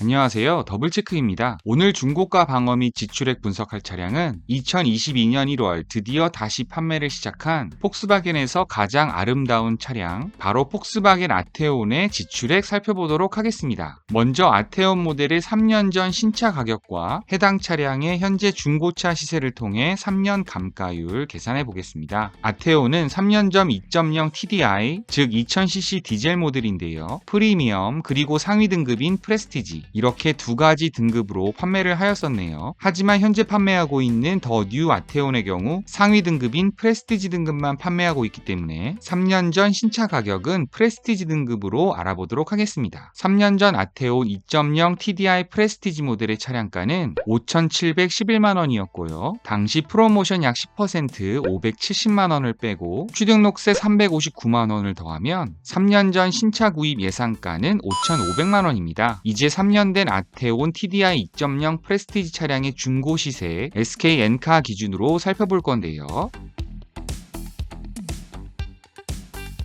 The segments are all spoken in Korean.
안녕하세요. 더블체크입니다. 오늘 중고가 방어 및 지출액 분석할 차량은 2022년 1월 드디어 다시 판매를 시작한 폭스바겐에서 가장 아름다운 차량, 바로 폭스바겐 아테온의 지출액 살펴보도록 하겠습니다. 먼저 아테온 모델의 3년 전 신차 가격과 해당 차량의 현재 중고차 시세를 통해 3년 감가율 계산해 보겠습니다. 아테온은 3년 전 2.0 TDI, 즉 2000cc 디젤 모델인데요. 프리미엄 그리고 상위 등급인 프레스티지, 이렇게 두 가지 등급으로 판매를 하였었네요. 하지만 현재 판매하고 있는 더 뉴 아테온의 경우 상위 등급인 프레스티지 등급만 판매하고 있기 때문에 3년 전 신차 가격은 프레스티지 등급으로 알아보도록 하겠습니다. 3년 전 아테온 2.0 TDI 프레스티지 모델의 차량가는 5,711만원이었고요. 당시 프로모션 약 10% 570만원을 빼고 취등록세 359만원을 더하면 3년 전 신차 구입 예상가는 5,500만원입니다. 이제 3년 된 아테온 TDI 2.0 프레스티지 차량의 중고 시세 SK 엔카 기준으로 살펴볼 건데요.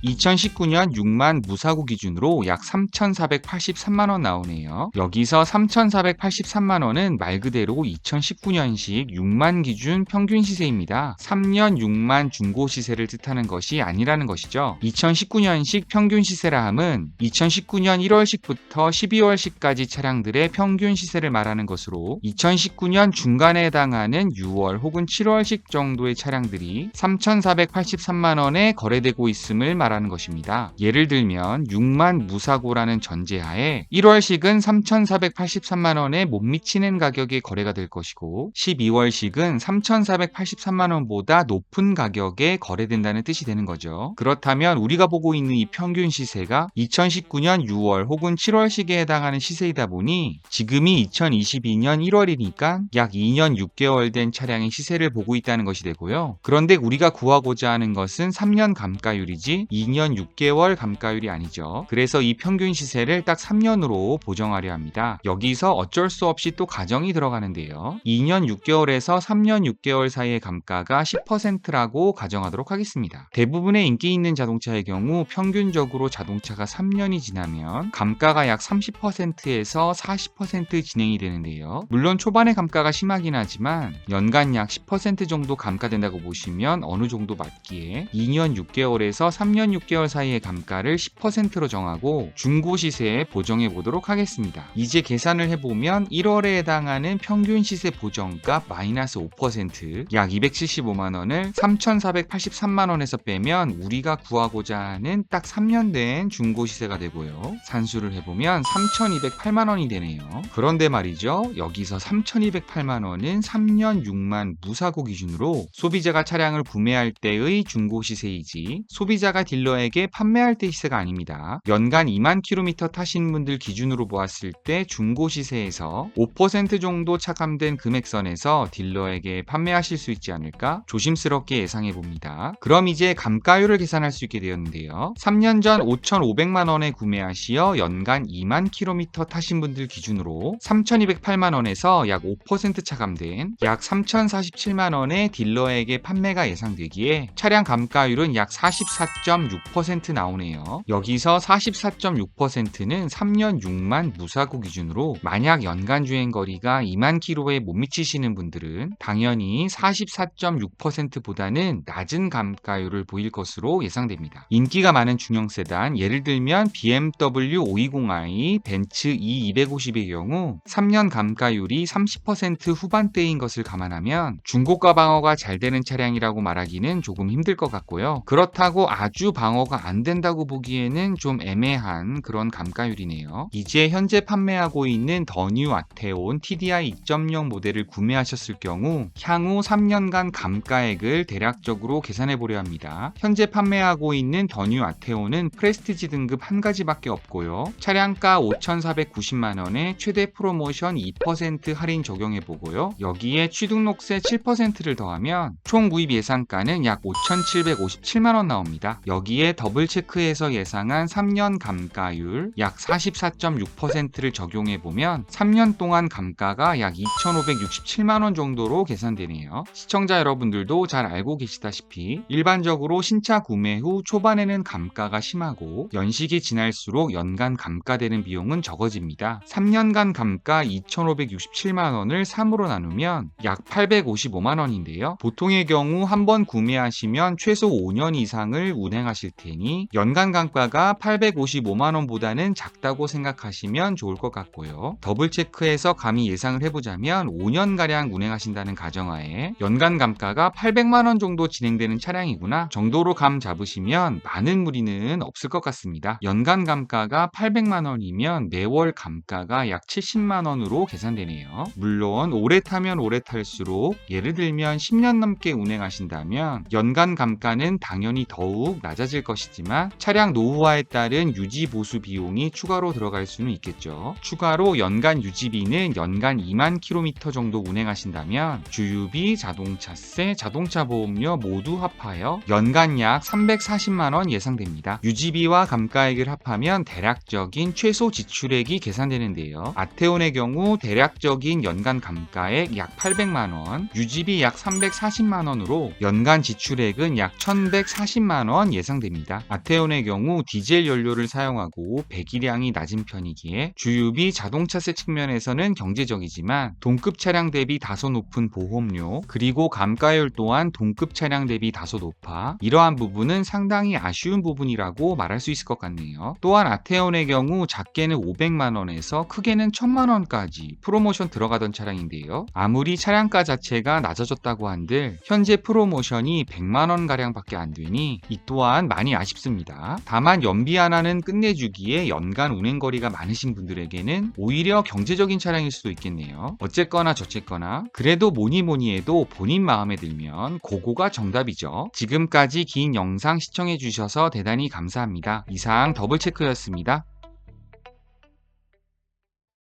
2019년 6만 무사고 기준으로 약 3,483만원 나오네요. 여기서 3,483만원은 말 그대로 2019년식 6만 기준 평균 시세입니다. 3년 6만 중고 시세를 뜻하는 것이 아니라는 것이죠. 2019년식 평균 시세라 함은 2019년 1월식부터 12월식까지 차량들의 평균 시세를 말하는 것으로 2019년 중간에 해당하는 6월 혹은 7월식 정도의 차량들이 3,483만원에 거래되고 있음을 말합니다. 라는 것입니다. 예를 들면 6만 무사고라는 전제하에 1월식은 3,483만원에 못 미치는 가격에 거래가 될 것이고 12월식은 3,483만원보다 높은 가격에 거래된다는 뜻이 되는 거죠. 그렇다면 우리가 보고 있는 이 평균 시세가 2019년 6월 혹은 7월식에 해당하는 시세이다 보니 지금이 2022년 1월이니까 약 2년 6개월 된 차량의 시세를 보고 있다는 것이 되고요. 그런데 우리가 구하고자 하는 것은 3년 감가율이지 2년 6개월 감가율이 아니죠. 그래서 이 평균 시세를 딱 3년으로 보정하려 합니다. 여기서 어쩔 수 없이 또 가정이 들어가는데요. 2년 6개월에서 3년 6개월 사이의 감가가 10%라고 가정하도록 하겠습니다. 대부분의 인기 있는 자동차의 경우 평균적으로 자동차가 3년이 지나면 감가가 약 30%에서 40% 진행이 되는데요. 물론 초반에 감가가 심하긴 하지만 연간 약 10% 정도 감가된다고 보시면 어느 정도 맞기에 2년 6개월에서 3년 6개월 사이의 감가를 10%로 정하고 중고 시세에 보정해 보도록 하겠습니다. 이제 계산을 해보면 1월에 해당하는 평균 시세 보정값 마이너스 5% 약 275만원을 3,483만원에서 빼면 우리가 구하고자 하는 딱 3년 된 중고 시세가 되고요. 산수를 해보면 3,208만원이 되네요. 그런데 말이죠. 여기서 3,208만원은 3년 6만 무사고 기준으로 소비자가 차량을 구매할 때의 중고 시세이지 소비자가 딜러에게 판매할 때 시세가 아닙니다. 연간 2만 킬로미터 타신 분들 기준으로 보았을 때 중고 시세에서 5% 정도 차감된 금액선에서 딜러에게 판매하실 수 있지 않을까 조심스럽게 예상해 봅니다. 그럼 이제 감가율을 계산할 수 있게 되었는데요. 3년 전 5,500만원에 구매하시어 연간 2만 킬로미터 타신 분들 기준으로 3,208만원에서 약 5% 차감된 약 3,047만원의 딜러에게 판매가 예상되기에 차량 감가율은 약 44.6% 나오네요. 여기서 44.6%는 3년 6만 무사고 기준으로 만약 연간 주행거리가 2만 킬로에 못 미치시는 분들은 당연히 44.6%보다는 낮은 감가율을 보일 것으로 예상됩니다. 인기가 많은 중형 세단, 예를 들면 BMW 520i, 벤츠 E250의 경우 3년 감가율이 30% 후반대인 것을 감안하면 중고가 방어가 잘 되는 차량이라고 말하기는 조금 힘들 것 같고요. 그렇다고 아주 방어가 안 된다고 보기에는 좀 애매한 그런 감가율이네요. 이제 현재 판매하고 있는 더 뉴 아테온 TDI 2.0 모델을 구매하셨을 경우 향후 3년간 감가액을 대략적으로 계산해 보려 합니다. 현재 판매하고 있는 더 뉴 아테온은 프레스티지 등급 한 가지밖에 없고요. 차량가 5,490만원에 최대 프로모션 2% 할인 적용해 보고요. 여기에 취등록세 7%를 더하면 총 구입 예상가는 약 5,757만원 나옵니다. 여기에 더블 체크해서 예상한 3년 감가율 약 44.6%를 적용해 보면 3년 동안 감가가 약 2,567만 원 정도로 계산되네요. 시청자 여러분들도 잘 알고 계시다시피 일반적으로 신차 구매 후 초반에는 감가가 심하고 연식이 지날수록 연간 감가되는 비용은 적어집니다. 3년간 감가 2,567만 원을 3으로 나누면 약 855만 원인데요. 보통의 경우 한 번 구매하시면 최소 5년 이상을 운행하실 테니 연간 감가가 855만 원보다는 작다고 생각하시면 좋을 것 같고요. 더블 체크해서 감히 예상을 해보자면 5년가량 운행하신다는 가정하에 연간 감가가 800만 원 정도 진행되는 차량이구나 정도로 감 잡으시면 많은 무리는 없을 것 같습니다. 연간 감가가 800만 원이면 매월 감가가 약 70만 원으로 계산되네요. 물론 오래 타면 오래 탈수록 예를 들면 10년 넘게 운행하신다면 연간 감가는 당연히 더욱 낮아질 것이지만 차량 노후화에 따른 유지 보수 비용이 추가로 들어갈 수는 있겠죠. 추가로 연간 유지비는 연간 2만 킬로미터 정도 운행하신다면 주유비, 자동차세, 자동차 보험료 모두 합하여 연간 약 340만 원 예상됩니다. 유지비와 감가액을 합하면 대략적인 최소 지출액이 계산되는데요. 아테온의 경우 대략적인 연간 감가액 약 800만 원, 유지비 약 340만 원으로 연간 지출액은 약 1,140만 원 예상됩니다. 아테온의 경우 디젤 연료를 사용하고 배기량이 낮은 편이기에 주유비, 자동차세 측면에서는 경제적이지만 동급 차량 대비 다소 높은 보험료 그리고 감가율 또한 동급 차량 대비 다소 높아 이러한 부분은 상당히 아쉬운 부분이라고 말할 수 있을 것 같네요. 또한 아테온의 경우 작게는 500만 원에서 크게는 1,000만 원까지 프로모션 들어가던 차량인데요. 아무리 차량가 자체가 낮아졌다고 한들 현재 프로모션이 100만 원 가량밖에 안 되니 이 또한 많이 아쉽습니다. 다만 연비 하나는 끝내주기에 연간 운행거리가 많으신 분들에게는 오히려 경제적인 차량일 수도 있겠네요. 어쨌거나 저쨌거나 그래도 뭐니 해도 본인 마음에 들면 그거가 정답이죠. 지금까지 긴 영상 시청해 주셔서 대단히 감사합니다. 이상 더블체크였습니다.